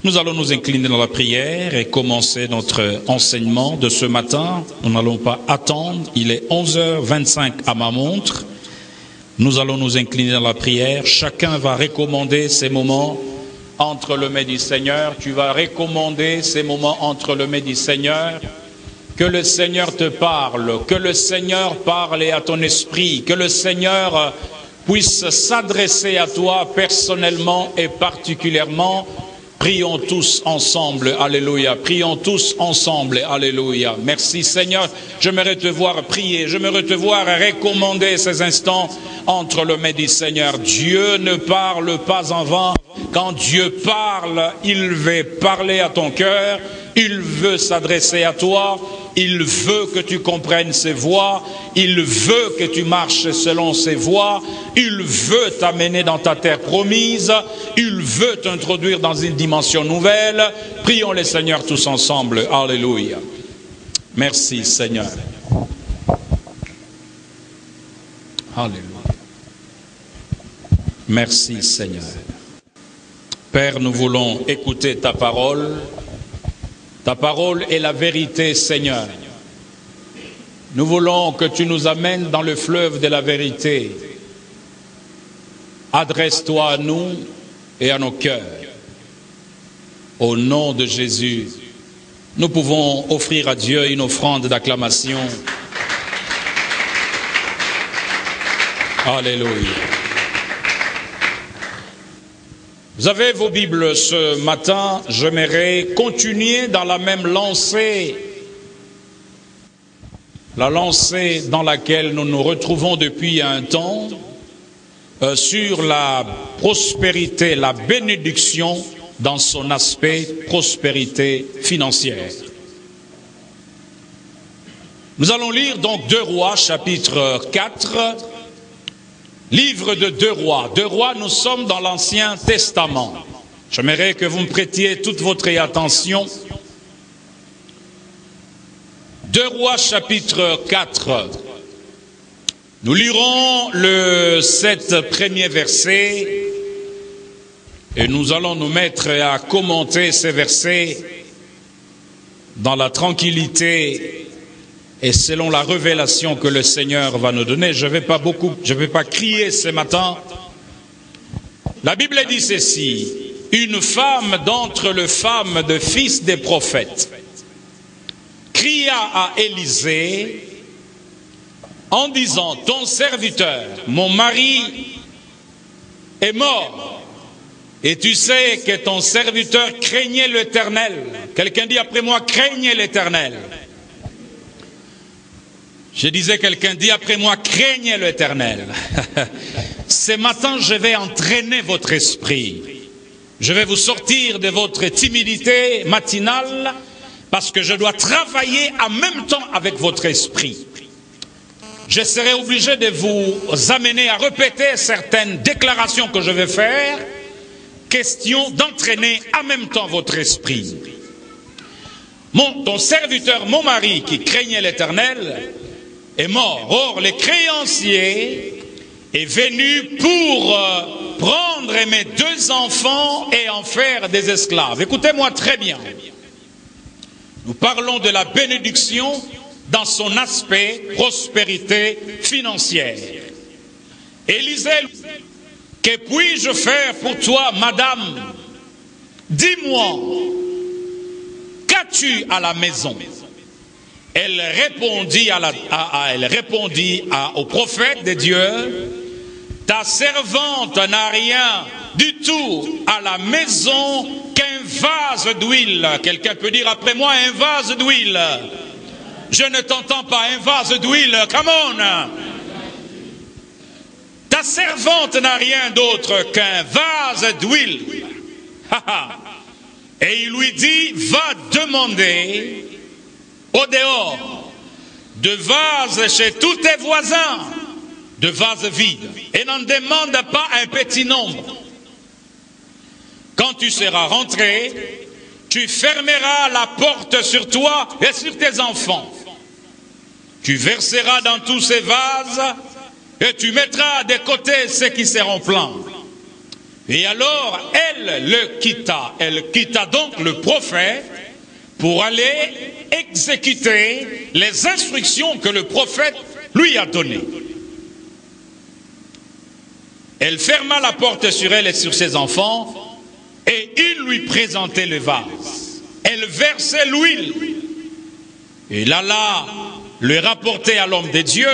Nous allons nous incliner dans la prière et commencer notre enseignement de ce matin. Nous n'allons pas attendre, il est 11h25 à ma montre. Nous allons nous incliner dans la prière. Chacun va recommander ces moments entre le mets du Seigneur. Tu vas recommander ces moments entre le mets du Seigneur. Que le Seigneur te parle, que le Seigneur parle à ton esprit, que le Seigneur puisse s'adresser à toi personnellement et particulièrement. Prions tous ensemble, alléluia. Prions tous ensemble, alléluia. Merci Seigneur, j'aimerais te voir prier, j'aimerais te voir recommander ces instants entre le mets du Seigneur. Dieu ne parle pas en vain. Quand Dieu parle, il veut parler à ton cœur, il veut s'adresser à toi, il veut que tu comprennes ses voies, il veut que tu marches selon ses voies, il veut t'amener dans ta terre promise, il veut t'introduire dans une dimension nouvelle. Prions le Seigneur tous ensemble, alléluia. Merci Seigneur. Alléluia. Merci Seigneur. Père, nous voulons écouter ta parole. Ta parole est la vérité, Seigneur. Nous voulons que tu nous amènes dans le fleuve de la vérité. Adresse-toi à nous et à nos cœurs. Au nom de Jésus, nous pouvons offrir à Dieu une offrande d'acclamation. Alléluia. Vous avez vos Bibles ce matin, j'aimerais continuer dans la même lancée. La lancée dans laquelle nous nous retrouvons depuis un temps, sur la prospérité, la bénédiction dans son aspect prospérité financière. Nous allons lire donc 2 Rois chapitre 4. Livre de 2 Rois. 2 Rois, nous sommes dans l'Ancien Testament. J'aimerais que vous me prêtiez toute votre attention. 2 Rois chapitre 4. Nous lirons le 7 premier verset et nous allons nous mettre à commenter ces versets dans la tranquillité et selon la révélation que le Seigneur va nous donner. Je vais pas crier ce matin. La Bible dit ceci: une femme d'entre les femmes de fils des prophètes cria à Élisée en disant: ton serviteur, mon mari, est mort. Et tu sais que ton serviteur craignait l'Éternel. Quelqu'un dit après moi: craignez l'Éternel. Je disais, quelqu'un dit après moi: craignez l'Éternel. Ce matin, je vais entraîner votre esprit. Je vais vous sortir de votre timidité matinale parce que je dois travailler en même temps avec votre esprit. Je serai obligé de vous amener à répéter certaines déclarations que je vais faire. Question d'entraîner en même temps votre esprit. Ton serviteur, mon mari, qui craignait l'Éternel, est mort. Or, le créancier est venu pour prendre mes 2 enfants et en faire des esclaves. Écoutez-moi très bien. Nous parlons de la bénédiction dans son aspect prospérité financière. Élisée, que puis-je faire pour toi, madame? Dis-moi, qu'as-tu à la maison? Elle répondit, au prophète de Dieu: ta servante n'a rien du tout à la maison qu'un vase d'huile. Quelqu'un peut dire après moi: un vase d'huile. Je ne t'entends pas. Un vase d'huile, come on. Ta servante n'a rien d'autre qu'un vase d'huile. Et il lui dit: va demander au dehors de vases chez tous tes voisins, de vases vides, et n'en demande pas un petit nombre. Quand tu seras rentré, tu fermeras la porte sur toi et sur tes enfants. Tu verseras dans tous ces vases et tu mettras de côté ceux qui seront pleins. Et alors, elle le quitta. Elle quitta donc le prophète pour aller exécuter les instructions que le prophète lui a données. Elle ferma la porte sur elle et sur ses enfants, et il lui présentait le vase. Elle versait l'huile. Et là, le rapportait à l'homme de Dieu.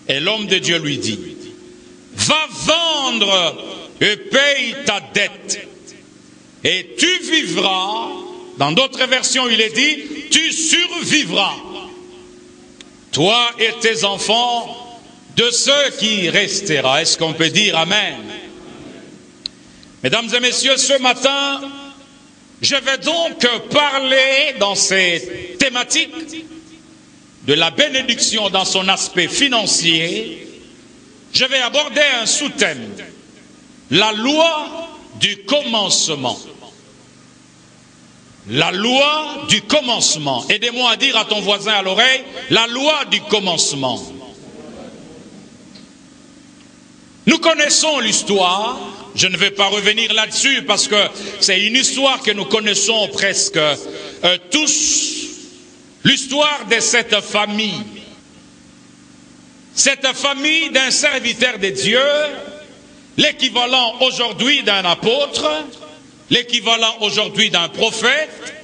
Et l'homme de Dieu lui dit, va vendre et paye ta dette. Et tu vivras. Dans d'autres versions, il est dit, tu survivras. Toi et tes enfants, de ceux qui restera. Est-ce qu'on peut dire Amen? Mesdames et messieurs, ce matin, je vais donc parler dans ces thématiques de la bénédiction dans son aspect financier. Je vais aborder un sous-thème, la loi du commencement. La loi du commencement. Aidez-moi à dire à ton voisin à l'oreille, la loi du commencement. Nous connaissons l'histoire. Je ne vais pas revenir là-dessus parce que c'est une histoire que nous connaissons presque tous. L'histoire de cette famille. Cette famille d'un serviteur de Dieu, l'équivalent aujourd'hui d'un apôtre, l'équivalent aujourd'hui d'un prophète,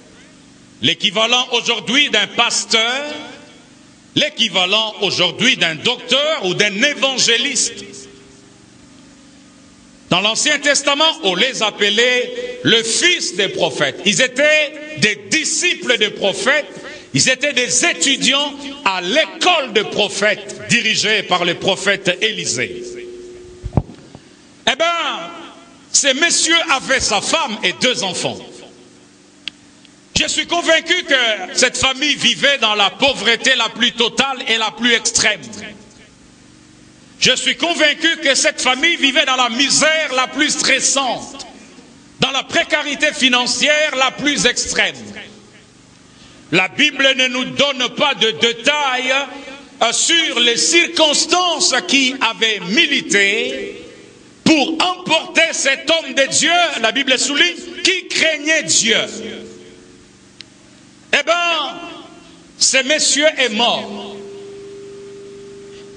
l'équivalent aujourd'hui d'un pasteur, l'équivalent aujourd'hui d'un docteur ou d'un évangéliste. Dans l'Ancien Testament, on les appelait le fils des prophètes. Ils étaient des disciples des prophètes, ils étaient des étudiants à l'école des prophètes dirigée par le prophète Élisée. Eh bien, ces messieurs avaient sa femme et 2 enfants. Je suis convaincu que cette famille vivait dans la pauvreté la plus totale et la plus extrême. Je suis convaincu que cette famille vivait dans la misère la plus stressante, dans la précarité financière la plus extrême. La Bible ne nous donne pas de détails sur les circonstances qui avaient milité pour emporter cet homme de Dieu, la Bible souligne, qui craignait Dieu. Eh bien, ce monsieur est mort.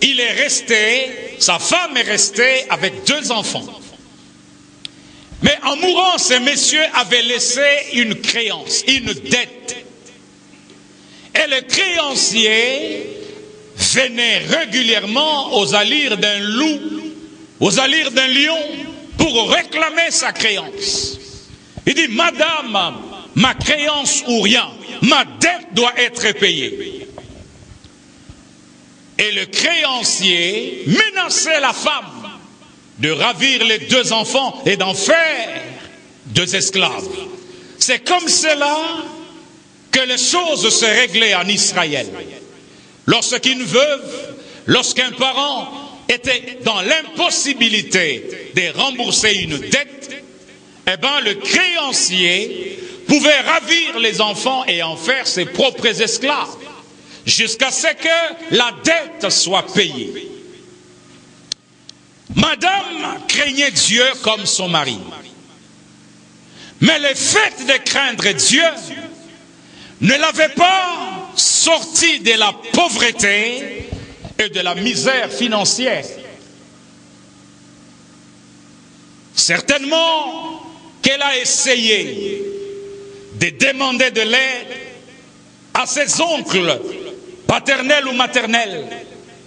Il est resté, sa femme est restée avec 2 enfants. Mais en mourant, ce monsieur avait laissé une créance, une dette. Et le créancier venait régulièrement aux allures d'un loup, aux allures d'un lion, pour réclamer sa créance. Il dit, madame, ma créance ou rien, ma dette doit être payée. Et le créancier menaçait la femme de ravir les 2 enfants et d'en faire 2 esclaves. C'est comme cela que les choses se réglaient en Israël. Lorsqu'une veuve, lorsqu'un parent était dans l'impossibilité de rembourser une dette, eh bien le créancier pouvait ravir les enfants et en faire ses propres esclaves, jusqu'à ce que la dette soit payée. Madame craignait Dieu comme son mari. Mais le fait de craindre Dieu ne l'avait pas sorti de la pauvreté et de la misère financière. Certainement qu'elle a essayé de demander de l'aide à ses oncles, paternels ou maternels,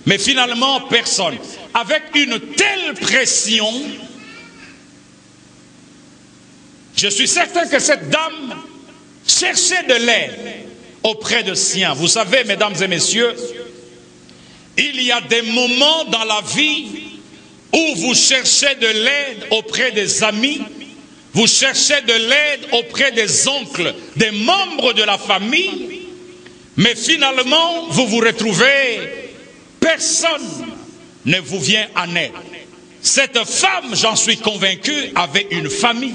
mais finalement personne. Avec une telle pression, je suis certain que cette dame cherchait de l'aide auprès de siens. Vous savez, mesdames et messieurs, il y a des moments dans la vie où vous cherchez de l'aide auprès des amis, vous cherchez de l'aide auprès des oncles, des membres de la famille, mais finalement, vous vous retrouvez, personne ne vous vient en aide. Cette femme, j'en suis convaincu, avait une famille.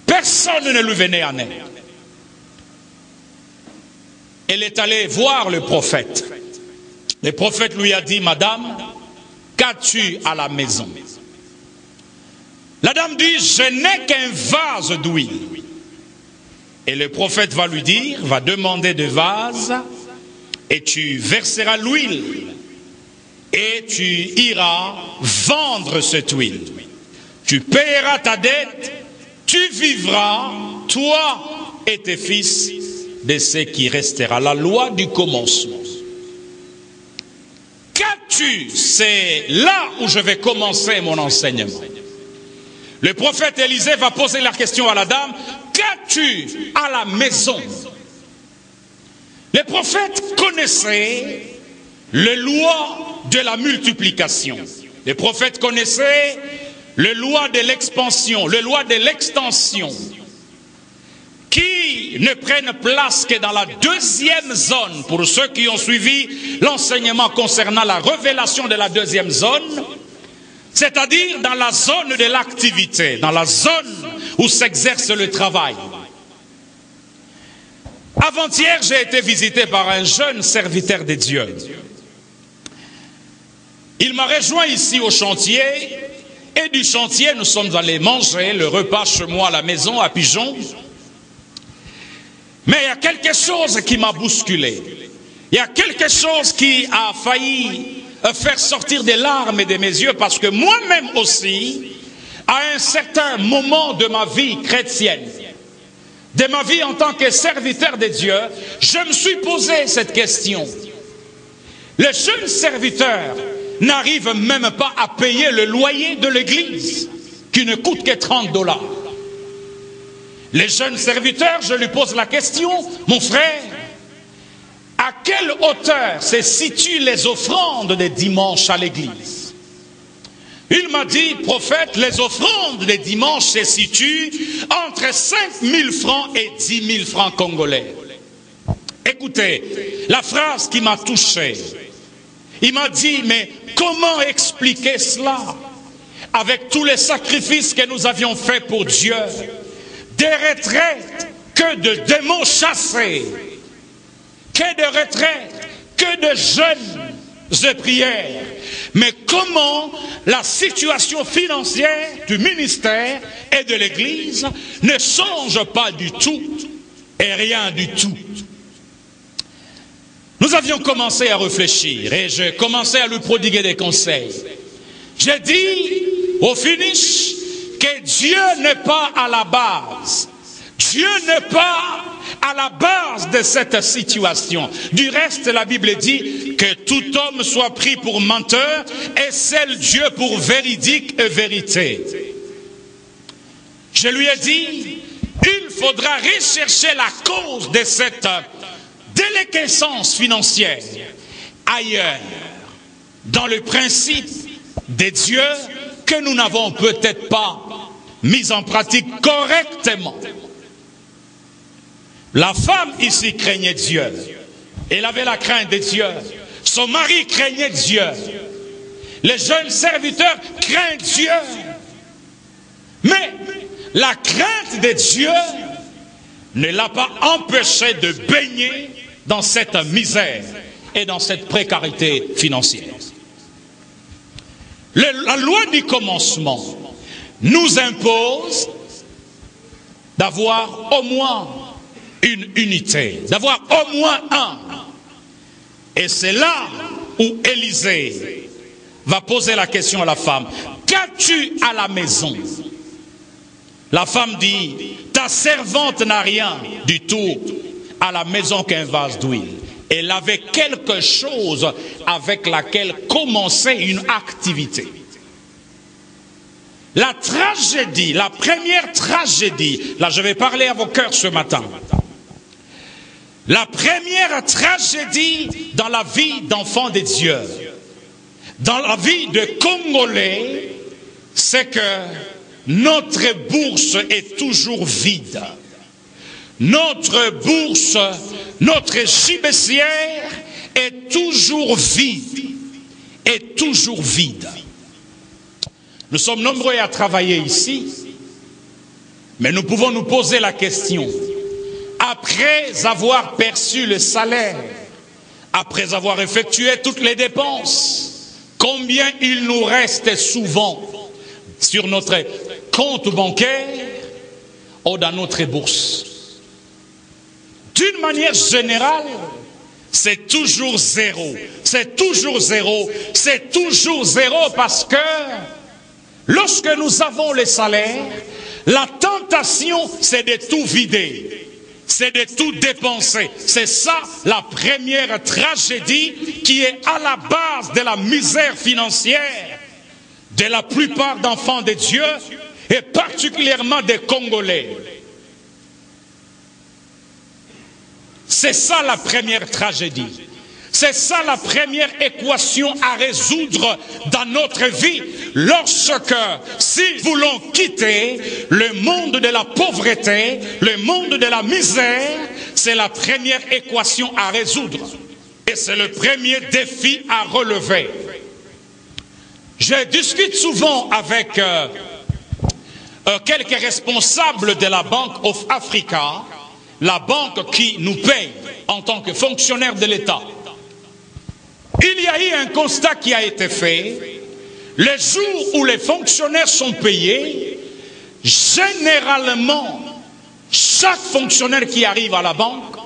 Personne ne lui venait en aide. Elle est allée voir le prophète. Le prophète lui a dit, madame, qu'as-tu à la maison? La dame dit, je n'ai qu'un vase d'huile. Et le prophète va lui dire, va demander de vase, et tu verseras l'huile, et tu iras vendre cette huile. Tu payeras ta dette, tu vivras, toi et tes fils, de ce qui restera. La loi du commencement. Qu'as-tu? C'est là où je vais commencer mon enseignement. Le prophète Élisée va poser la question à la dame, qu'as-tu à la maison? Le prophète connaissait les lois de la multiplication. Le prophète connaissait les lois de l'expansion, les lois de l'extension, qui ne prennent place que dans la deuxième zone. Pour ceux qui ont suivi l'enseignement concernant la révélation de la deuxième zone, c'est-à-dire dans la zone de l'activité, dans la zone où s'exerce le travail. Avant-hier, j'ai été visité par un jeune serviteur de Dieu. Il m'a rejoint ici au chantier, et du chantier, nous sommes allés manger le repas chez moi à la maison, à Pigeon. Mais il y a quelque chose qui m'a bousculé. Il y a quelque chose qui a failli faire sortir des larmes de mes yeux, parce que moi-même aussi, à un certain moment de ma vie chrétienne, de ma vie en tant que serviteur de Dieu, je me suis posé cette question. Le jeune serviteur n'arrive même pas à payer le loyer de l'église, qui ne coûte que 30 $. Le jeune serviteur, je lui pose la question, mon frère, à quelle hauteur se situent les offrandes des dimanches à l'église? Il m'a dit, prophète, les offrandes des dimanches se situent entre 5 000 francs et 10 000 francs congolais. Écoutez, la phrase qui m'a touché, il m'a dit, mais comment expliquer cela avec tous les sacrifices que nous avions faits pour Dieu? Des retraites, que de démons chassés, que de retraites, que de jeûnes et prières. Mais comment la situation financière du ministère et de l'Église ne change pas du tout et rien du tout? Nous avions commencé à réfléchir et je commençais à lui prodiguer des conseils. J'ai dit au finish que Dieu n'est pas à la base. Dieu n'est pas à la base de cette situation. Du reste, la Bible dit que tout homme soit pris pour menteur et seul Dieu pour véridique et vérité. Je lui ai dit, il faudra rechercher la cause de cette déliquescence financière ailleurs, dans le principe des dieux que nous n'avons peut-être pas mis en pratique correctement. La femme ici craignait Dieu. Elle avait la crainte de Dieu. Son mari craignait Dieu. Les jeunes serviteurs craignent Dieu. Mais la crainte de Dieu ne l'a pas empêché de baigner dans cette misère et dans cette précarité financière. La loi du commencement nous impose d'avoir au moins une unité, d'avoir au moins un. Et c'est là où Élisée va poser la question à la femme. Qu'as-tu à la maison? La femme dit, ta servante n'a rien du tout à la maison qu'un vase d'huile. Elle avait quelque chose avec laquelle commencer une activité. La tragédie, la première tragédie, là je vais parler à vos cœurs ce matin. La première tragédie dans la vie d'enfants de Dieu, dans la vie de Congolais, c'est que notre bourse est toujours vide. Notre bourse, notre gibecière est toujours vide. Est toujours vide. Nous sommes nombreux à travailler ici, mais nous pouvons nous poser la question, après avoir perçu le salaire, après avoir effectué toutes les dépenses, combien il nous reste souvent sur notre compte bancaire ou dans notre bourse. D'une manière générale, c'est toujours zéro. C'est toujours zéro. C'est toujours zéro parce que lorsque nous avons les salaires, la tentation, c'est de tout vider. C'est de tout dépenser. C'est ça la première tragédie qui est à la base de la misère financière de la plupart d'enfants de Dieu et particulièrement des Congolais. C'est ça la première tragédie. C'est ça la première équation à résoudre dans notre vie. Lorsque, si nous voulons quitter le monde de la pauvreté, le monde de la misère, c'est la première équation à résoudre. Et c'est le premier défi à relever. Je discute souvent avec quelques responsables de la Bank of Africa, la banque qui nous paye en tant que fonctionnaires de l'État. Il y a eu un constat qui a été fait. Les jours où les fonctionnaires sont payés, généralement, chaque fonctionnaire qui arrive à la banque,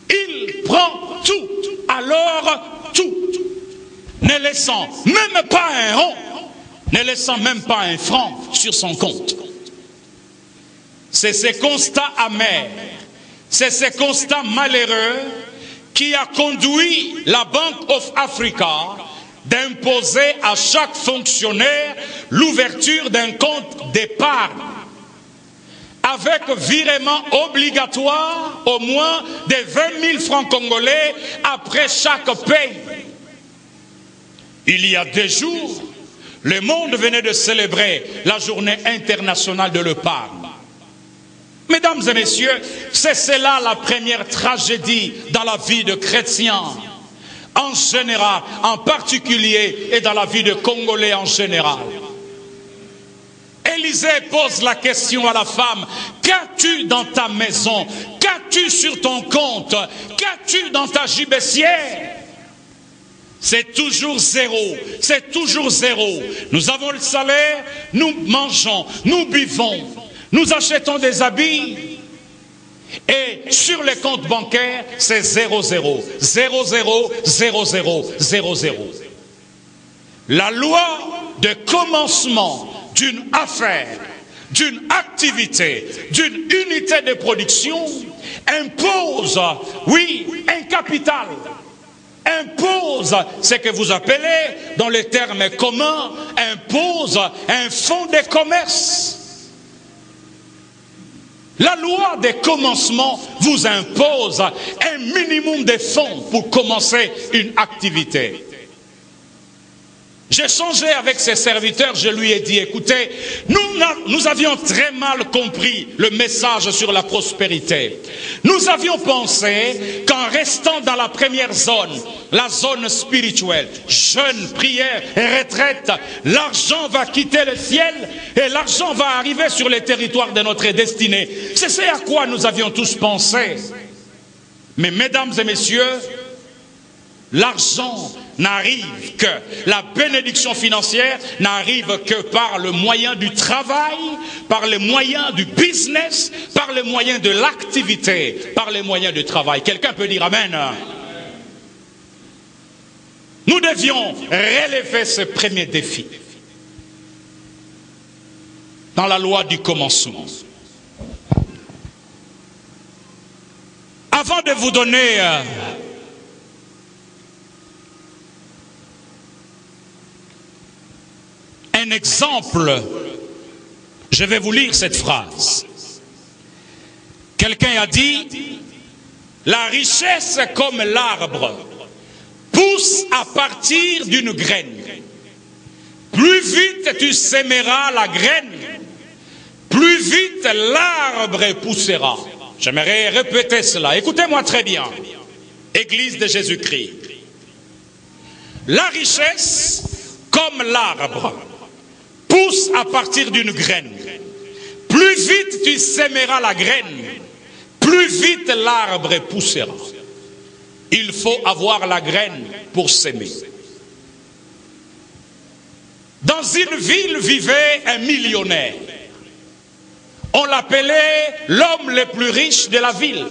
il prend tout. Alors, tout. Ne laissant même pas un rond, ne laissant même pas un franc sur son compte. C'est ce constat amer, c'est ce constat malheureux qui a conduit la Bank of Africa d'imposer à chaque fonctionnaire l'ouverture d'un compte d'épargne avec virement obligatoire au moins de 20 000 francs congolais après chaque paye. Il y a 2 jours, le monde venait de célébrer la journée internationale de l'épargne. Mesdames et messieurs, c'est cela la première tragédie dans la vie de chrétiens en général, en particulier, et dans la vie de Congolais en général. Élisée pose la question à la femme: qu'as-tu dans ta maison? Qu'as-tu sur ton compte? Qu'as-tu dans ta gibecière? C'est toujours zéro, c'est toujours zéro. Nous avons le salaire, nous mangeons, nous buvons, nous achetons des habits. Et sur les comptes bancaires, c'est 0, 0, 0, 0, 0, 0, 0, 0. La loi de commencement d'une affaire, d'une activité, d'une unité de production impose, oui, un capital. Impose ce que vous appelez, dans les termes communs, impose un fonds de commerce. La loi des commencements vous impose un minimum de fonds pour commencer une activité. J'ai changé avec ses serviteurs, je lui ai dit: écoutez, nous avions très mal compris le message sur la prospérité. Nous avions pensé qu'en restant dans la première zone, la zone spirituelle, jeûne, prière et retraite, l'argent va quitter le ciel et l'argent va arriver sur les territoires de notre destinée. C'est ce à quoi nous avions tous pensé. Mais mesdames et messieurs, l'argent n'arrive que, la bénédiction financière n'arrive que par le moyen du travail, par le moyen du business, par le moyen de l'activité, par les moyens du travail. Quelqu'un peut dire amen? Nous devions relever ce premier défi dans la loi du commencement. Avant de vous donner un exemple, je vais vous lire cette phrase. Quelqu'un a dit: la richesse comme l'arbre pousse à partir d'une graine. Plus vite tu sèmeras la graine, plus vite l'arbre poussera. J'aimerais répéter cela. Écoutez-moi très bien. Église de Jésus-Christ. La richesse comme l'arbre pousse à partir d'une graine. Plus vite tu sèmeras la graine, plus vite l'arbre poussera. Il faut avoir la graine pour s'aimer. Dans une ville vivait un millionnaire. On l'appelait l'homme le plus riche de la ville.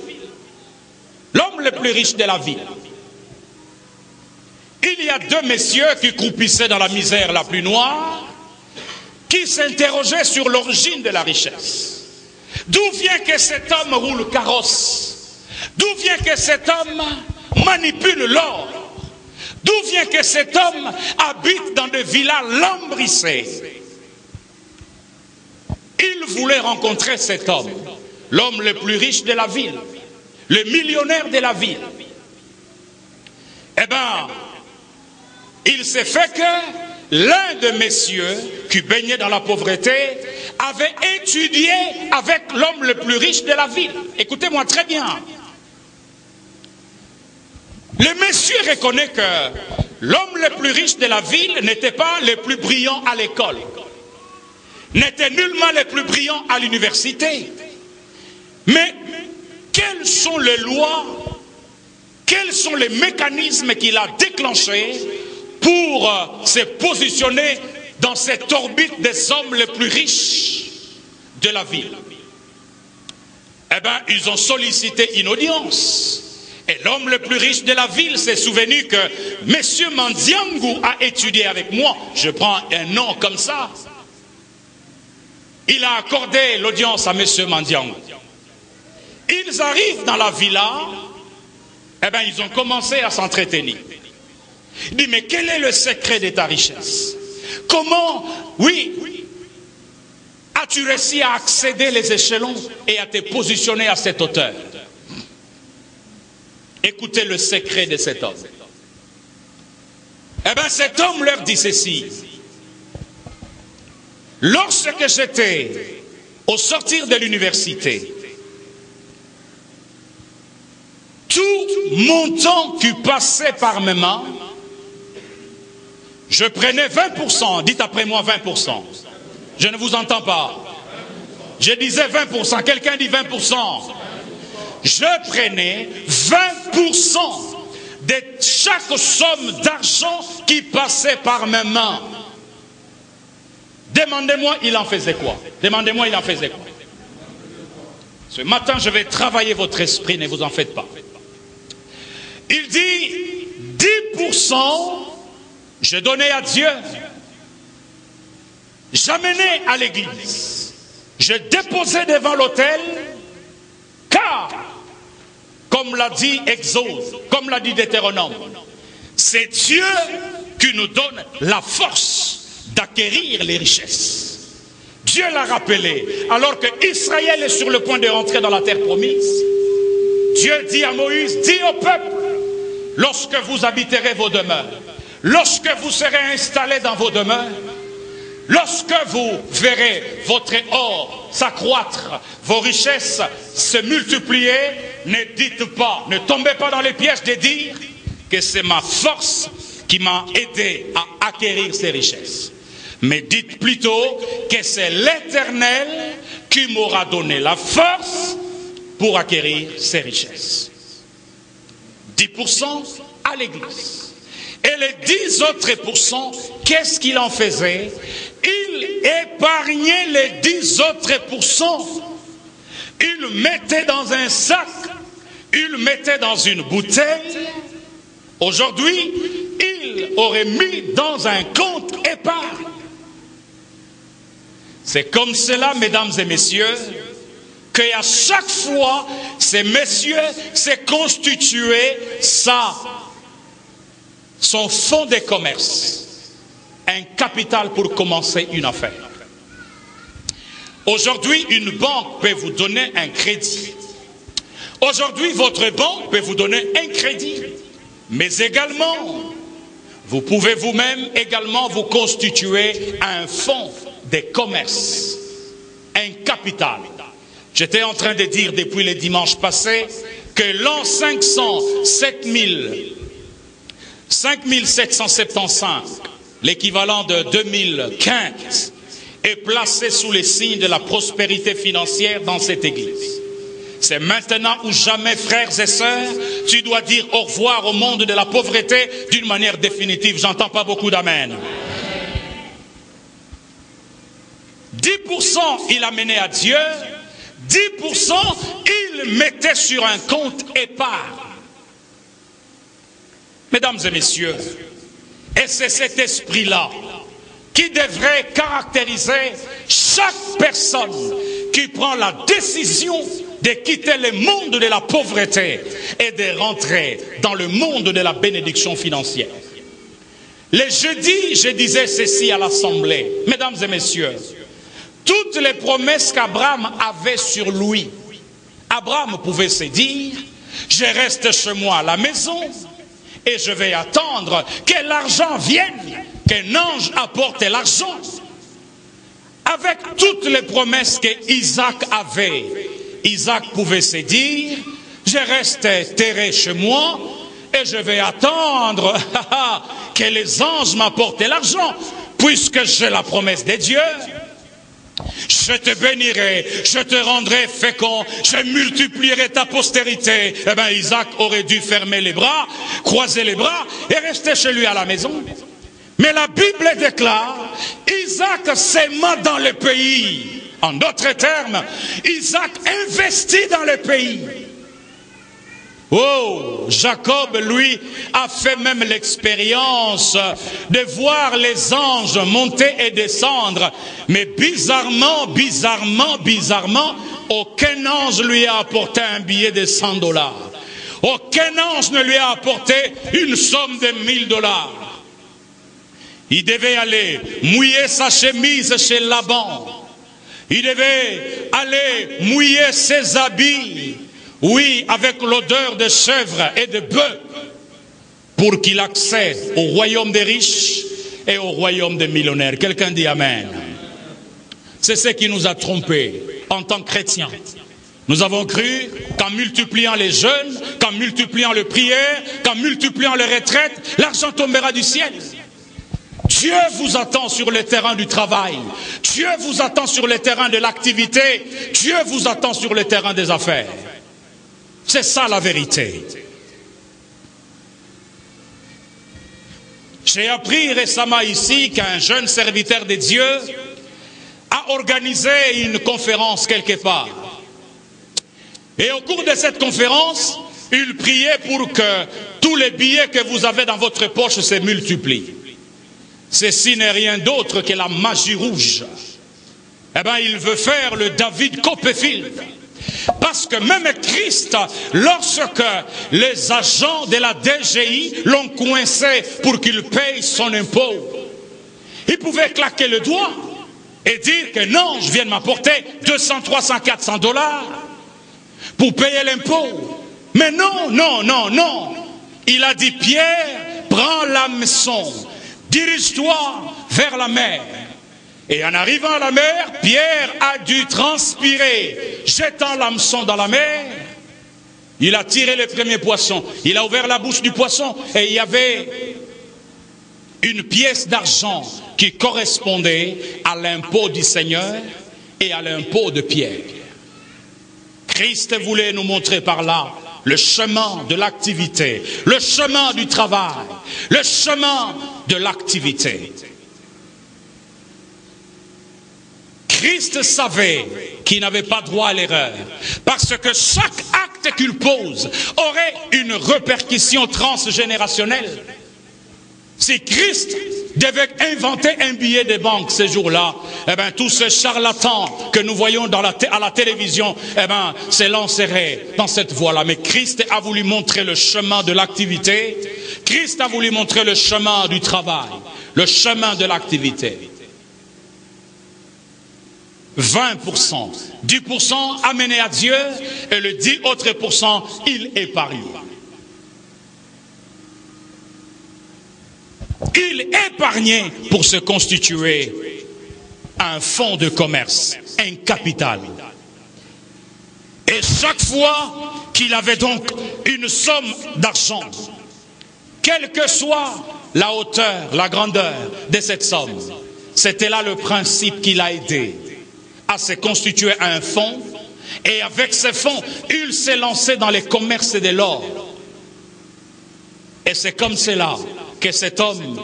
L'homme le plus riche de la ville. Il y a deux messieurs qui croupissaient dans la misère la plus noire, qui s'interrogeaient sur l'origine de la richesse. D'où vient que cet homme roule carrosse? D'où vient que cet homme manipule l'or? D'où vient que cet homme habite dans des villas lambrissées? Il voulait rencontrer cet homme, l'homme le plus riche de la ville, le millionnaire de la ville. Eh bien, il s'est fait que l'un de messieurs qui baignait dans la pauvreté avait étudié avec l'homme le plus riche de la ville. Écoutez-moi très bien. Le monsieur reconnaît que l'homme le plus riche de la ville n'était pas le plus brillant à l'école, n'était nullement le plus brillant à l'université. Mais quelles sont les lois, quels sont les mécanismes qu'il a déclenchés pour se positionner dans cette orbite des hommes les plus riches de la ville? Eh bien, ils ont sollicité une audience. Et l'homme le plus riche de la ville s'est souvenu que M. Mandiangu a étudié avec moi. Je prends un nom comme ça. Il a accordé l'audience à M. Mandiangu. Ils arrivent dans la villa. Eh bien, ils ont commencé à s'entretenir. Il dit, mais quel est le secret de ta richesse? Comment, oui, as-tu réussi à accéder les échelons et à te positionner à cette hauteur? Écoutez le secret de cet homme. Eh bien, cet homme leur dit ceci. Lorsque j'étais au sortir de l'université, tout montant qui passait par mes mains, je prenais 20%. Dites après moi 20%. Je ne vous entends pas. Je disais 20%. Quelqu'un dit 20%. Je prenais 20% de chaque somme d'argent qui passait par mes mains. Demandez-moi, il en faisait quoi? Demandez-moi, il en faisait quoi? Ce matin, je vais travailler votre esprit, ne vous en faites pas. Il dit, 10%, je donnais à Dieu. J'amenais à l'église. Je déposais devant l'autel, car, comme l'a dit Exode, comme l'a dit Deutéronome, c'est Dieu qui nous donne la force d'acquérir les richesses. Dieu l'a rappelé, alors que Israël est sur le point de rentrer dans la terre promise. Dieu dit à Moïse, dis au peuple, lorsque vous habiterez vos demeures, lorsque vous serez installés dans vos demeures, lorsque vous verrez votre or s'accroître, vos richesses se multiplier, ne dites pas, ne tombez pas dans les pièges de dire que c'est ma force qui m'a aidé à acquérir ces richesses. Mais dites plutôt que c'est l'Éternel qui m'aura donné la force pour acquérir ces richesses. 10% à l'église. Et les 10 autres pourcents, qu'est-ce qu'il en faisait? Il épargnait les 10 autres pourcents. Il mettait dans un sac, il mettait dans une bouteille. Aujourd'hui, il aurait mis dans un compte épargne. C'est comme cela, mesdames et messieurs, qu'à chaque fois, ces messieurs s'est constitué son fonds de commerce, un capital pour commencer une affaire. Aujourd'hui, une banque peut vous donner un crédit. Aujourd'hui, votre banque peut vous donner un crédit. Mais également, vous pouvez vous-même également vous constituer un fonds de commerce, un capital. J'étais en train de dire depuis le dimanche passé que l'an 5775, l'équivalent de 2015, est placé sous les signes de la prospérité financière dans cette église. C'est maintenant ou jamais, frères et sœurs, tu dois dire au revoir au monde de la pauvreté d'une manière définitive. J'entends pas beaucoup d'amen. 10% il amenait à Dieu, 10% il mettait sur un compte épargne. Mesdames et messieurs, et c'est cet esprit-là qui devrait caractériser chaque personne qui prend la décision de quitter le monde de la pauvreté et de rentrer dans le monde de la bénédiction financière. Le jeudi, je disais ceci à l'Assemblée. Mesdames et messieurs, toutes les promesses qu'Abraham avait sur lui, Abraham pouvait se dire, je reste chez moi à la maison et je vais attendre que l'argent vienne, qu'un ange apporte l'argent. Avec toutes les promesses qu'Isaac avait, Isaac pouvait se dire, je reste terré chez moi et je vais attendre que les anges m'apportent l'argent, puisque j'ai la promesse de Dieu. Je te bénirai, je te rendrai fécond, je multiplierai ta postérité. Eh bien, Isaac aurait dû fermer les bras, croiser les bras et rester chez lui à la maison. Mais la Bible déclare, Isaac s'aima dans le pays. En d'autres termes, Isaac investit dans le pays. Oh, Jacob, lui, a fait même l'expérience de voir les anges monter et descendre. Mais bizarrement, aucun ange lui a apporté un billet de $100. Aucun ange ne lui a apporté une somme de $1000. Il devait aller mouiller sa chemise chez Laban. Il devait aller mouiller ses habits. Oui, avec l'odeur de chèvre et de bœuf, pour qu'il accède au royaume des riches et au royaume des millionnaires. Quelqu'un dit Amen. C'est ce qui nous a trompés en tant que chrétiens. Nous avons cru qu'en multipliant les jeûnes, qu'en multipliant les prières, qu'en multipliant les retraites, l'argent tombera du ciel. Dieu vous attend sur le terrain du travail. Dieu vous attend sur le terrain de l'activité. Dieu vous attend sur le terrain des affaires. C'est ça la vérité. J'ai appris récemment ici qu'un jeune serviteur de Dieu a organisé une conférence quelque part. Et au cours de cette conférence, il priait pour que tous les billets que vous avez dans votre poche se multiplient. Ceci n'est rien d'autre que la magie rouge. Eh bien, il veut faire le David Copperfield. Parce que même Christ, lorsque les agents de la DGI l'ont coincé pour qu'il paye son impôt, il pouvait claquer le doigt et dire que non, je viens de m'apporter 200, 300, $400 pour payer l'impôt. Mais non. Il a dit, Pierre, prends l'hameçon, dirige-toi vers la mer. Et en arrivant à la mer, Pierre a dû transpirer, jetant l'hameçon dans la mer. Il a tiré le premier poisson. Il a ouvert la bouche du poisson et il y avait une pièce d'argent qui correspondait à l'impôt du Seigneur et à l'impôt de Pierre. Christ voulait nous montrer par là le chemin de l'activité, le chemin du travail, le chemin de l'activité. Christ savait qu'il n'avait pas droit à l'erreur, parce que chaque acte qu'il pose aurait une répercussion transgénérationnelle. Si Christ devait inventer un billet de banque ces jours-là, eh bien, tous ces charlatans que nous voyons à la télévision, eh bien, se lanceraient dans cette voie-là. Mais Christ a voulu montrer le chemin de l'activité. Christ a voulu montrer le chemin du travail, le chemin de l'activité. 20%, 10% amené à Dieu et le 10 autres %, il épargne. Il épargnait pour se constituer un fonds de commerce, un capital. Et chaque fois qu'il avait donc une somme d'argent, quelle que soit la hauteur, la grandeur de cette somme, c'était là le principe qui l'a aidé à se constituer un fonds, et avec ce fonds, il s'est lancé dans les commerces de l'or. Et c'est comme cela que cet homme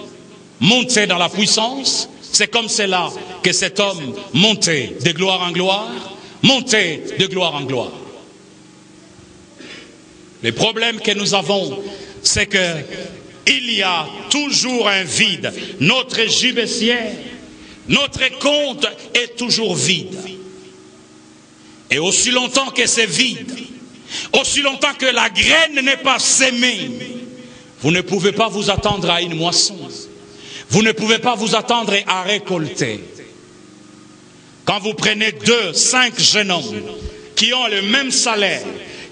montait dans la puissance, C'est comme cela que cet homme montait de gloire en gloire, montait de gloire en gloire. Le problème que nous avons, c'est que il y a toujours un vide. Notre gibecière, notre compte est toujours vide. Et aussi longtemps que c'est vide, aussi longtemps que la graine n'est pas sémée, vous ne pouvez pas vous attendre à une moisson. Vous ne pouvez pas vous attendre à récolter. Quand vous prenez 5 jeunes hommes qui ont le même salaire,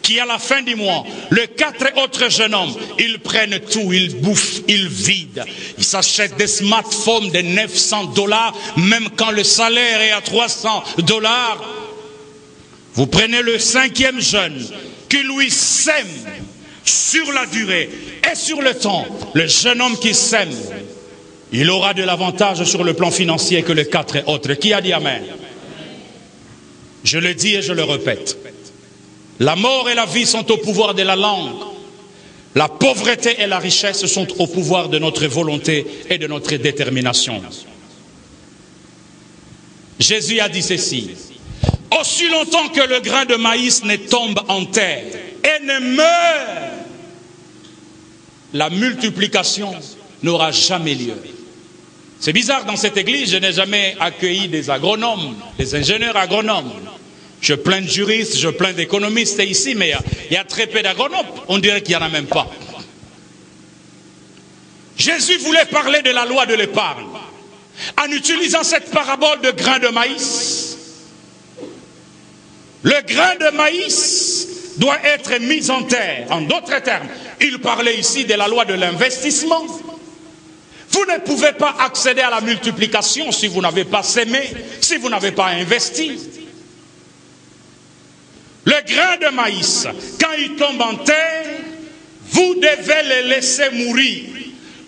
qui à la fin du mois, les 4 autres jeunes hommes, ils prennent tout, ils bouffent, ils vident. Ils s'achètent des smartphones de $900, même quand le salaire est à $300. Vous prenez le 5e jeune qui lui sème sur la durée et sur le temps. Le jeune homme qui sème, il aura de l'avantage sur le plan financier que les 4 autres. Qui a dit Amen? Je le dis et je le répète. La mort et la vie sont au pouvoir de la langue. La pauvreté et la richesse sont au pouvoir de notre volonté et de notre détermination. Jésus a dit ceci. Aussi longtemps que le grain de maïs ne tombe en terre et ne meurt, la multiplication n'aura jamais lieu. C'est bizarre, dans cette église, je n'ai jamais accueilli des agronomes, des ingénieurs agronomes. Je plains de juristes, je plains d'économistes ici, mais il y a très peu d'agronomes. On dirait qu'il n'y en a même pas. Jésus voulait parler de la loi de l'épargne en utilisant cette parabole de grain de maïs. Le grain de maïs doit être mis en terre. En d'autres termes, il parlait ici de la loi de l'investissement. Vous ne pouvez pas accéder à la multiplication si vous n'avez pas sémé, si vous n'avez pas investi. Le grain de maïs, quand il tombe en terre, vous devez le laisser mourir.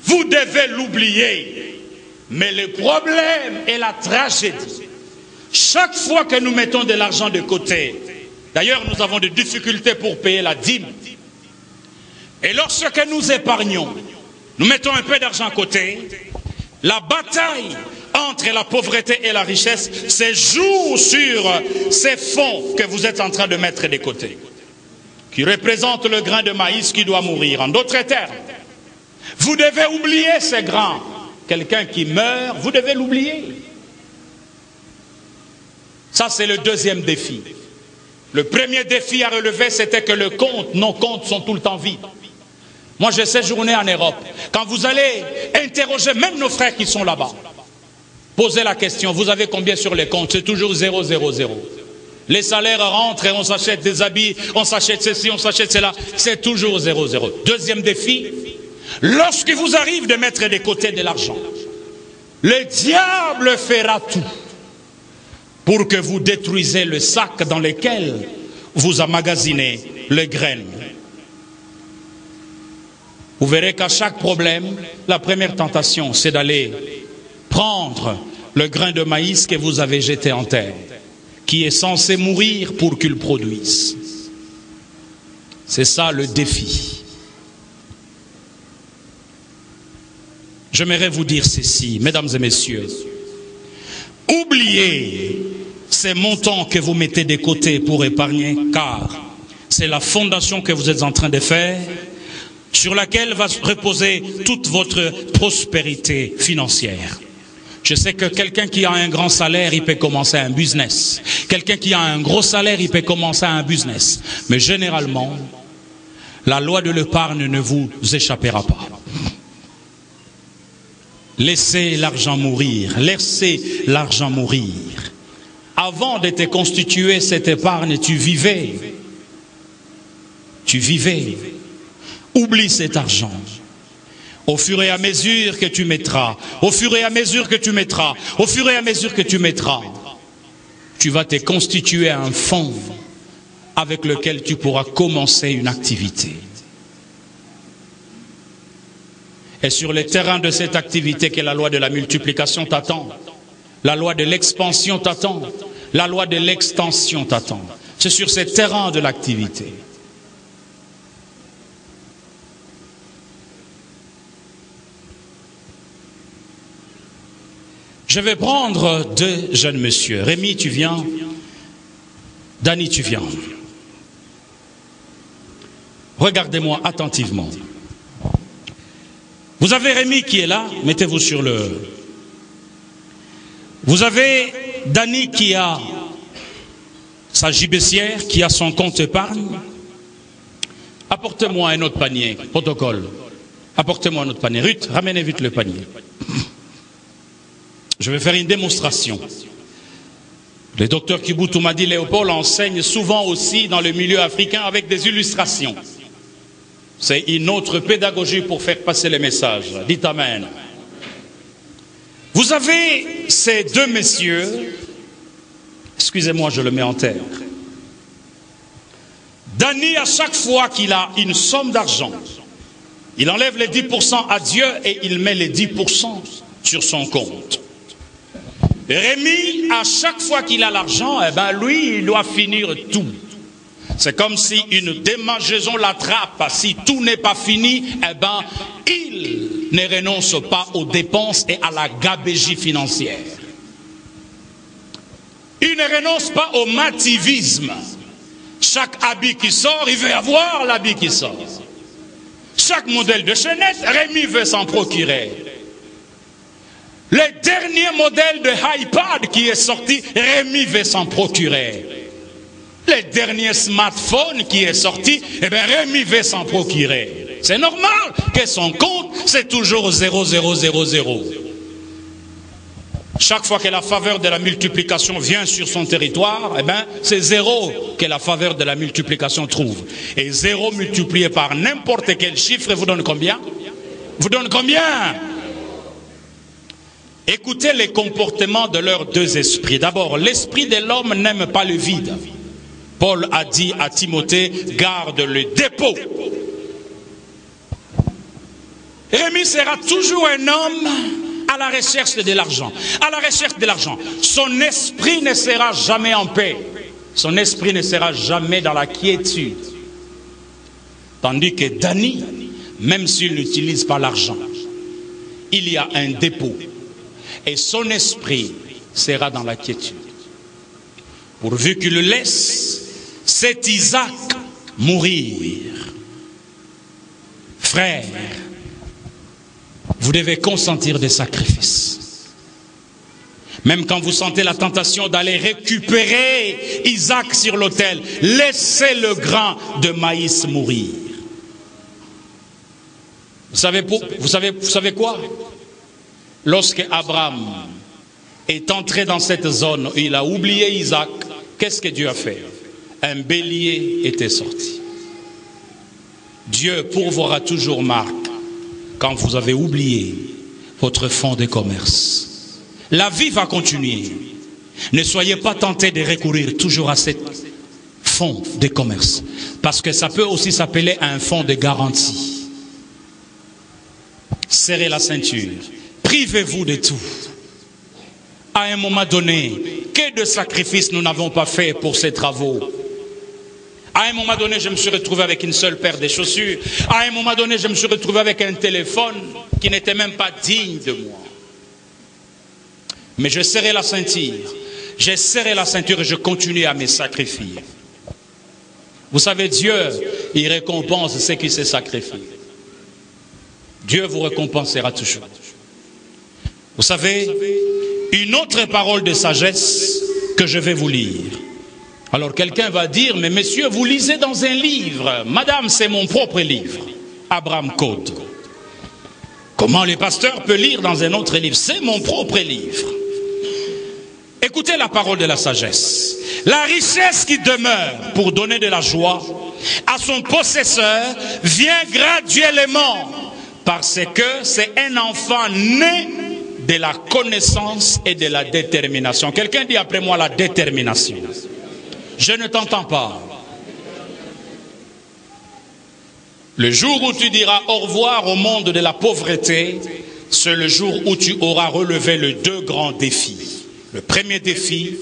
Vous devez l'oublier. Mais le problème est la tragédie. Chaque fois que nous mettons de l'argent de côté, d'ailleurs nous avons des difficultés pour payer la dîme. Et lorsque nous épargnons, nous mettons un peu d'argent à côté, la bataille entre la pauvreté et la richesse se joue sur ces fonds que vous êtes en train de mettre de côté, qui représentent le grain de maïs qui doit mourir. En d'autres termes, vous devez oublier ces grains. Quelqu'un qui meurt, vous devez l'oublier. Ça, c'est le deuxième défi. Le premier défi à relever, c'était que nos comptes sont tout le temps vides. Moi, j'ai séjourné en Europe. Quand vous allez interroger même nos frères qui sont là-bas, posez la question, vous avez combien sur les comptes? C'est toujours 0, 0, 0. Les salaires rentrent et on s'achète des habits, on s'achète ceci, on s'achète cela. C'est toujours 0, 0. Deuxième défi, lorsqu'il vous arrive de mettre de côté de l'argent, le diable fera tout pour que vous détruisez le sac dans lequel vous emmagasinez les graines. Vous verrez qu'à chaque problème, la première tentation, c'est d'aller prendre le grain de maïs que vous avez jeté en terre, qui est censé mourir pour qu'il produise. C'est ça le défi. J'aimerais vous dire ceci, mesdames et messieurs. Oubliez ces montants que vous mettez de côté pour épargner, car c'est la fondation que vous êtes en train de faire, sur laquelle va reposer toute votre prospérité financière. Je sais que quelqu'un qui a un grand salaire, il peut commencer un business. Quelqu'un qui a un gros salaire, il peut commencer un business. Mais généralement, la loi de l'épargne ne vous échappera pas. Laissez l'argent mourir. Laissez l'argent mourir. Avant de te constituer cette épargne, tu vivais. Tu vivais. Oublie cet argent. Au fur et à mesure que tu mettras, au fur et à mesure que tu mettras, au fur et à mesure que tu mettras, tu vas te constituer un fonds avec lequel tu pourras commencer une activité. Et sur le terrain de cette activité que la loi de la multiplication t'attend, la loi de l'expansion t'attend, la loi de l'extension t'attend. C'est sur ce terrain de l'activité. Je vais prendre deux jeunes messieurs. Rémi, tu viens. Dany, tu viens. Regardez-moi attentivement. Vous avez Rémi qui est là. Mettez-vous sur le... Vous avez Dany qui a sa gibecière, qui a son compte épargne. Apportez-moi un autre panier. Protocole. Apportez-moi un autre panier. Ruth, ramenez vite le panier. Je vais faire une démonstration. Le docteur Kibutu m'a dit, Léopold enseigne souvent aussi dans le milieu africain avec des illustrations. C'est une autre pédagogie pour faire passer les messages. Dites Amen. Vous avez ces deux messieurs, excusez-moi, je le mets en terre. Dany, à chaque fois qu'il a une somme d'argent, il enlève les 10% à Dieu et il met les 10% sur son compte. Rémi, à chaque fois qu'il a l'argent, eh ben lui, il doit finir tout. C'est comme si une démangeaison l'attrape. Si tout n'est pas fini, eh ben il ne renonce pas aux dépenses et à la gabegie financière. Il ne renonce pas au mativisme. Chaque habit qui sort, il veut avoir l'habit qui sort. Chaque modèle de chaînette, Rémi veut s'en procurer. Le dernier modèle de iPad qui est sorti, Rémi veut s'en procurer. Le dernier smartphone qui est sorti, eh bien Rémi veut s'en procurer. C'est normal que son compte, c'est toujours 0000. Chaque fois que la faveur de la multiplication vient sur son territoire, eh bien c'est zéro que la faveur de la multiplication trouve. Et zéro multiplié par n'importe quel chiffre vous donne combien? Vous donne combien? Écoutez les comportements de leurs deux esprits. D'abord, l'esprit de l'homme n'aime pas le vide. Paul a dit à Timothée, garde le dépôt. Rémi sera toujours un homme à la recherche de l'argent. À la recherche de l'argent. Son esprit ne sera jamais en paix. Son esprit ne sera jamais dans la quiétude. Tandis que Dany, même s'il n'utilise pas l'argent, il y a un dépôt. Et son esprit sera dans la quiétude. Pourvu qu'il le laisse cet Isaac mourir. Frère, vous devez consentir des sacrifices. Même quand vous sentez la tentation d'aller récupérer Isaac sur l'autel, laissez le grain de maïs mourir. Vous savez quoi? Lorsque Abraham est entré dans cette zone où il a oublié Isaac, qu'est-ce que Dieu a fait? Un bélier était sorti. Dieu pourvoira toujours Marc quand vous avez oublié votre fonds de commerce. La vie va continuer. Ne soyez pas tentés de recourir toujours à cette fonds de commerce. Parce que ça peut aussi s'appeler un fonds de garantie. Serrez la ceinture. Privez-vous de tout. À un moment donné, que de sacrifices nous n'avons pas fait pour ces travaux. À un moment donné, je me suis retrouvé avec une seule paire de chaussures. À un moment donné, je me suis retrouvé avec un téléphone qui n'était même pas digne de moi. Mais je serrai la ceinture. J'ai serré la ceinture et je continue à me sacrifier. Vous savez, Dieu, il récompense ceux qui se sacrifient. Dieu vous récompensera toujours. Vous savez, une autre parole de sagesse que je vais vous lire. Alors quelqu'un va dire, mais monsieur, vous lisez dans un livre. Madame, c'est mon propre livre. Abraham Code. Comment le pasteur peut lire dans un autre livre? C'est mon propre livre. Écoutez la parole de la sagesse. La richesse qui demeure pour donner de la joie à son possesseur vient graduellement parce que c'est un enfant né de la connaissance et de la détermination. Quelqu'un dit après moi la détermination. Je ne t'entends pas. Le jour où tu diras au revoir au monde de la pauvreté, c'est le jour où tu auras relevé les deux grands défis. Le premier défi,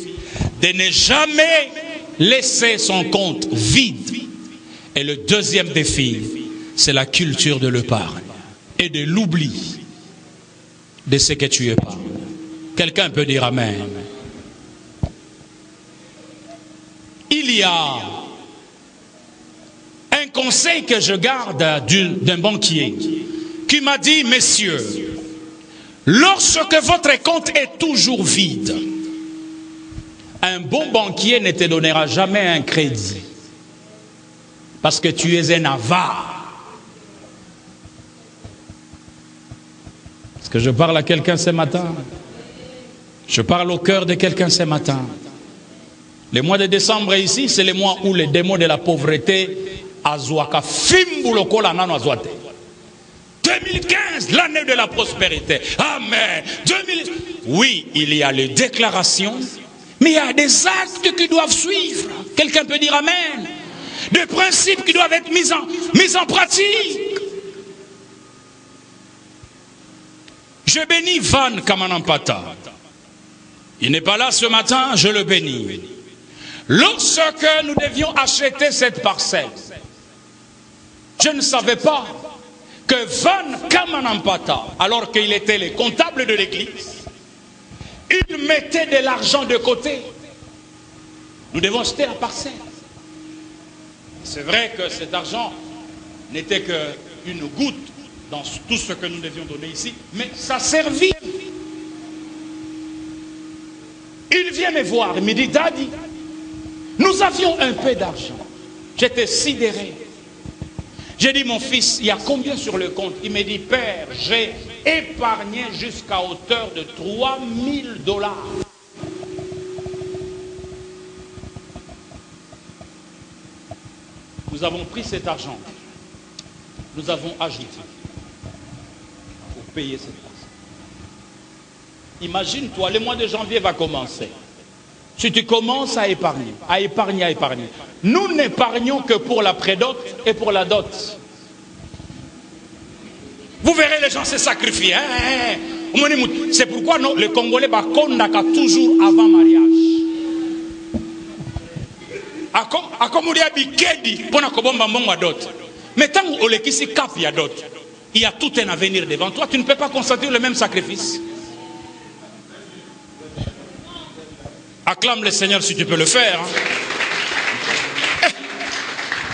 de ne jamais laisser son compte vide. Et le deuxième défi, c'est la culture de l'épargne et de l'oubli de ce que tu épargnes. Quelqu'un peut dire amen. Il y a un conseil que je garde d'un banquier qui m'a dit, messieurs, lorsque votre compte est toujours vide, un bon banquier ne te donnera jamais un crédit. Parce que tu es un avare. Est-ce que je parle à quelqu'un ce matin? Je parle au cœur de quelqu'un ce matin. Le mois de décembre ici, c'est le mois où les démons de la pauvreté azuaka fimbulokola nano azuate. 2015, l'année de la prospérité. Amen. 2000... Oui, il y a les déclarations, mais il y a des actes qui doivent suivre. Quelqu'un peut dire amen. Des principes qui doivent être mis en pratique. Je bénis Van Kamanampata. Il n'est pas là ce matin, je le bénis. Lorsque nous devions acheter cette parcelle, je ne savais pas que Van Kamanampata, alors qu'il était le comptable de l'église, il mettait de l'argent de côté. Nous devons acheter la parcelle. C'est vrai que cet argent n'était qu'une goutte dans tout ce que nous devions donner ici, mais ça servit. Il vient me voir, il me dit, Daddy, nous avions un peu d'argent. J'étais sidéré. J'ai dit, mon fils, il y a combien sur le compte? Il me dit, Père, j'ai épargné jusqu'à hauteur de $3000. Nous avons pris cet argent, nous avons ajouté pour payer cette parcelle. Imagine-toi, le mois de janvier va commencer. Si tu commences à épargner, à épargner, à épargner. Nous n'épargnons que pour la prédot et pour la dot. Vous verrez, les gens se sacrifient. C'est pourquoi les Congolais bakondaka toujours avant mariage. Mais tant il y a tout un avenir devant toi, tu ne peux pas consentir le même sacrifice. Acclame le Seigneur si tu peux le faire.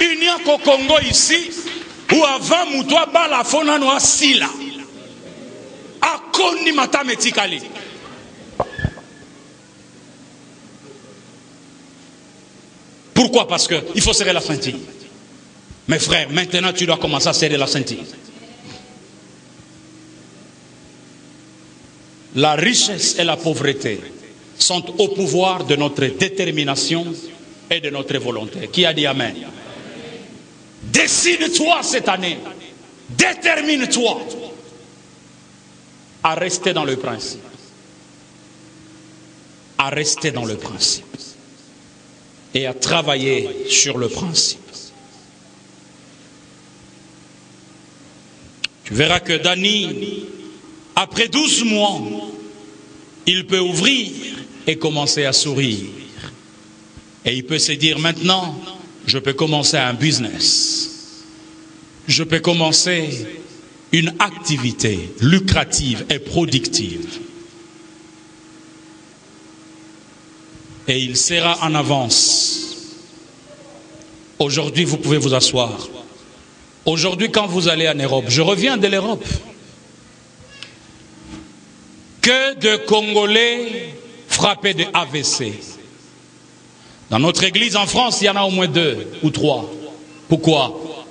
Il n'y a qu'au Congo ici où avant Moutoua Bala Fonano Asila Akoni Matametikali. Pourquoi? Parce qu'il faut serrer la ceinture. Mes frères, maintenant tu dois commencer à serrer la ceinture. La richesse et la pauvreté sont au pouvoir de notre détermination et de notre volonté. Qui a dit amen? Décide-toi cette année. Détermine-toi à rester dans le principe. À rester dans le principe. Et à travailler sur le principe. Tu verras que Dani, après 12 mois, il peut ouvrir et commencer à sourire. Et il peut se dire maintenant, je peux commencer un business. Je peux commencer une activité lucrative et productive. Et il sera en avance. Aujourd'hui, vous pouvez vous asseoir. Aujourd'hui, quand vous allez en Europe, je reviens de l'Europe. Que de Congolais frappés de AVC. Dans notre église en France, il y en a au moins 2 ou 3. Pourquoi?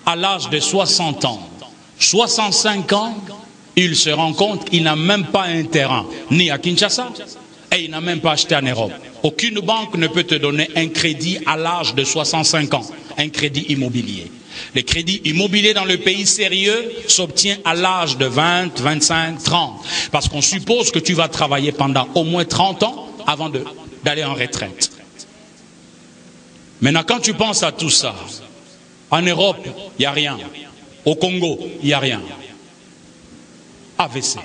À l'âge de 60 ans, 65 ans, il se rend compte qu'il n'a même pas un terrain, ni à Kinshasa, et il n'a même pas acheté en Europe. Aucune banque ne peut te donner un crédit à l'âge de 65 ans, un crédit immobilier. Le crédit immobilier dans le pays sérieux s'obtient à l'âge de 20, 25, 30. Parce qu'on suppose que tu vas travailler pendant au moins 30 ans avant d'aller en retraite. Maintenant, quand tu penses à tout ça, en Europe, il n'y a rien. Au Congo, il n'y a rien. AVC.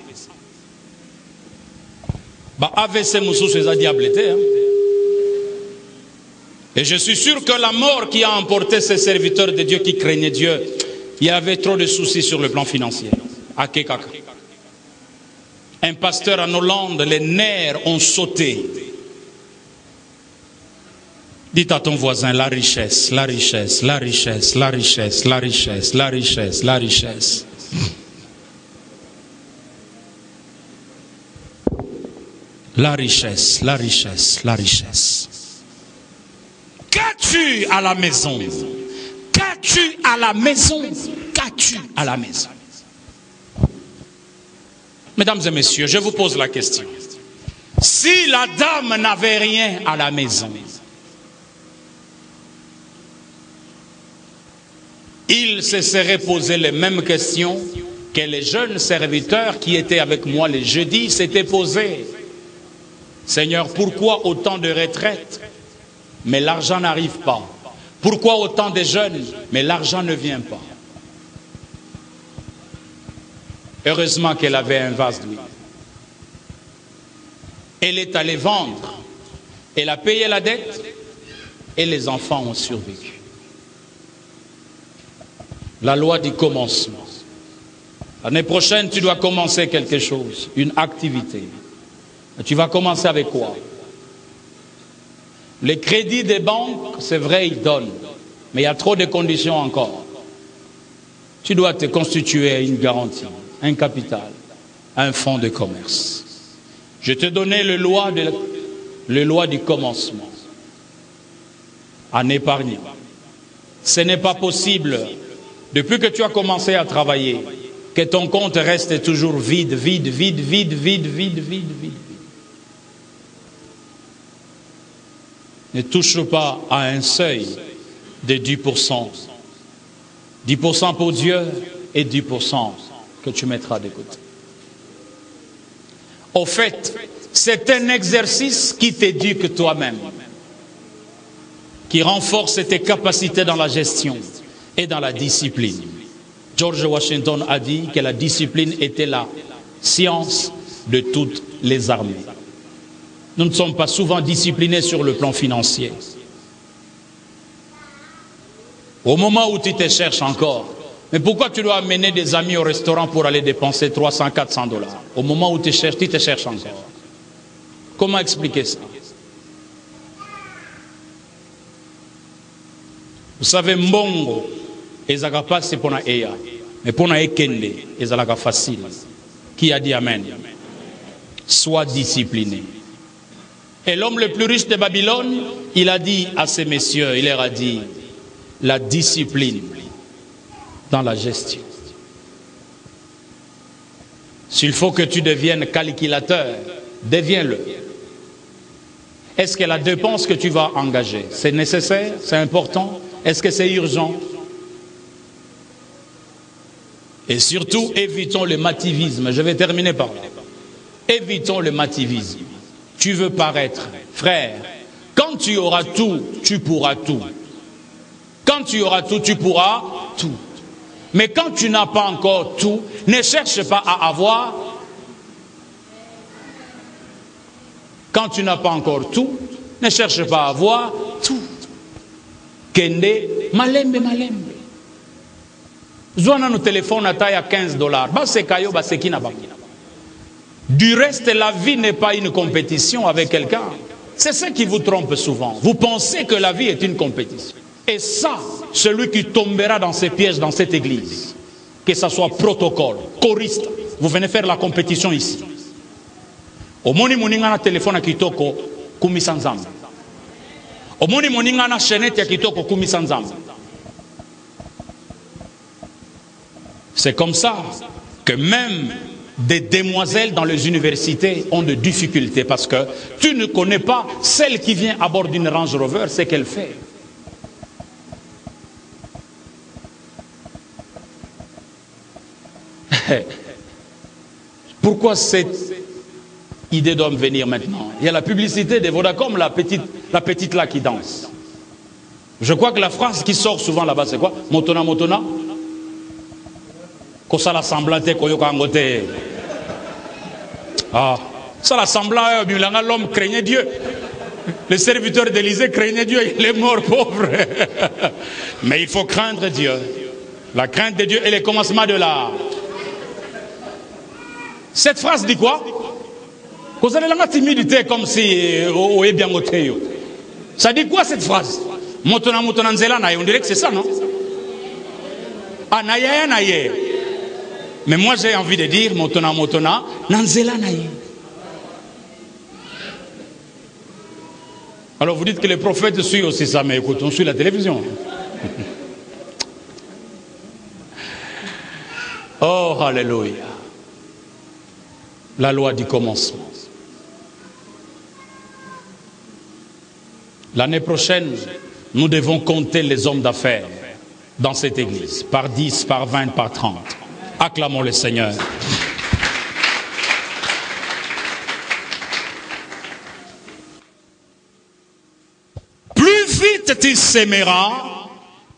AVC, Moussou, c'est diableté. Et je suis sûr que la mort qui a emporté ces serviteurs de Dieu qui craignaient Dieu, il y avait trop de soucis sur le plan financier. Un pasteur en Hollande, les nerfs ont sauté. Dites à ton voisin, la richesse, la richesse, la richesse, la richesse, la richesse, la richesse, la richesse. La richesse, la richesse, la richesse. Qu'as-tu à la maison? Qu'as-tu à la maison? Qu'as-tu à la maison? Mesdames et messieurs, je vous pose la question. Si la dame n'avait rien à la maison, il se serait posé les mêmes questions que les jeunes serviteurs qui étaient avec moi les jeudis s'étaient posés. Seigneur, pourquoi autant de retraites, mais l'argent n'arrive pas? Pourquoi autant de jeunes, mais l'argent ne vient pas? Heureusement qu'elle avait un vase d'huile. Elle est allée vendre. Elle a payé la dette et les enfants ont survécu. La loi du commencement. L'année prochaine, tu dois commencer quelque chose, une activité. Tu vas commencer avec quoi? Les crédits des banques, c'est vrai, ils donnent. Mais il y a trop de conditions encore. Tu dois te constituer une garantie, un capital, un fonds de commerce. Je te donnais le loi du commencement. En épargnant. Ce n'est pas possible, depuis que tu as commencé à travailler, que ton compte reste toujours vide, vide, vide, vide, vide, vide, vide, vide. Ne touche pas à un seuil de 10%. 10% pour Dieu et 10% que tu mettras de côté. Au fait, c'est un exercice qui t'éduque toi-même, qui renforce tes capacités dans la gestion et dans la discipline. George Washington a dit que la discipline était la science de toutes les armées. Nous ne sommes pas souvent disciplinés sur le plan financier. Au moment où tu te cherches encore, mais pourquoi tu dois amener des amis au restaurant pour aller dépenser 300, 400 $? Au moment où tu te cherches encore. Comment expliquer ça? Vous savez, mbongo, ezaka pas c'est pour na eya, mais pour na ekende, ezalaka facile. Qui a dit amen? Sois discipliné. Et l'homme le plus riche de Babylone, il a dit à ces messieurs, il leur a dit, la discipline dans la gestion. S'il faut que tu deviennes calculateur, deviens-le. Est-ce que la dépense que tu vas engager, c'est nécessaire, c'est important? Est-ce que c'est urgent? Et surtout, évitons le mativisme. Je vais terminer par là. Évitons le mativisme. Tu veux paraître, frère, quand tu auras tout, tu pourras tout. Quand tu auras tout, tu pourras tout. Mais quand tu n'as pas encore tout, ne cherche pas à avoir. Quand tu n'as pas encore tout, ne cherche pas à avoir tout. Kende, malembe, malembe. Zouana nous téléphone à taille à 15 $. Basse kayo, basse kina ba. Du reste, la vie n'est pas une compétition avec quelqu'un. C'est ce qui vous trompe souvent. Vous pensez que la vie est une compétition. Et ça, celui qui tombera dans ces pièges dans cette église, que ce soit protocole, choriste, vous venez faire la compétition ici. Omoni moningana téléphone à kitoko kumisanzam. Omoni moningana chaînette à kitoko kumisanzam. C'est comme ça que même des demoiselles dans les universités ont de difficultés parce que tu ne connais pas celle qui vient à bord d'une Range Rover, ce qu'elle fait. Pourquoi cette idée doit me venir maintenant? Il y a la publicité de Vodacom, la petite là qui danse. Je crois que la phrase qui sort souvent là-bas, c'est quoi? Motona, motona. Ça l'assemblate koyokangote. Ah, ça l'assemblage, l'homme craignait Dieu. Le serviteur d'Élysée craignait Dieu, il est mort pauvre. Mais il faut craindre Dieu. La crainte de Dieu est le commencement de l'art. Cette phrase dit quoi? Vous avez la timidité comme si ça dit quoi cette phrase? Motona motona nzela naye, on dirait que c'est ça, non? Ah, naye naye. Mais moi j'ai envie de dire motona motona nanzela naye. Alors vous dites que les prophètes suivent aussi ça, mais écoute, on suit la télévision. Oh, alléluia. La loi du commencement. L'année prochaine, nous devons compter les hommes d'affaires dans cette église, par 10, par 20, par 30. Acclamons le Seigneur. Plus vite tu sèmeras,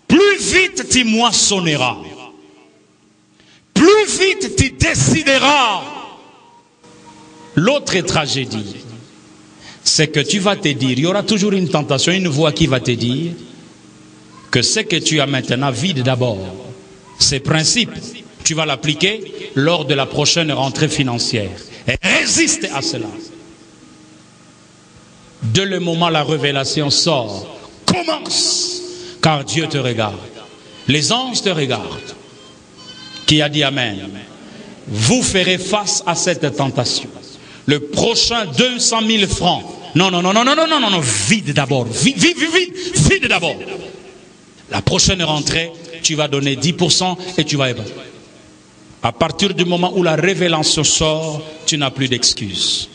plus vite tu moissonneras. Plus vite tu décideras. L'autre tragédie, c'est que tu vas te dire, il y aura toujours une tentation, une voix qui va te dire que ce que tu as maintenant vide d'abord. Ces principes, tu vas l'appliquer lors de la prochaine rentrée financière. Et résiste à cela. Dès le moment où la révélation sort, commence, car Dieu te regarde. Les anges te regardent. Qui a dit Amen? Vous ferez face à cette tentation. Le prochain 200 000 francs. Non, vide d'abord. Vide d'abord. La prochaine rentrée, tu vas donner 10% et tu vas épargner. À partir du moment où la révélation sort, tu n'as plus d'excuses.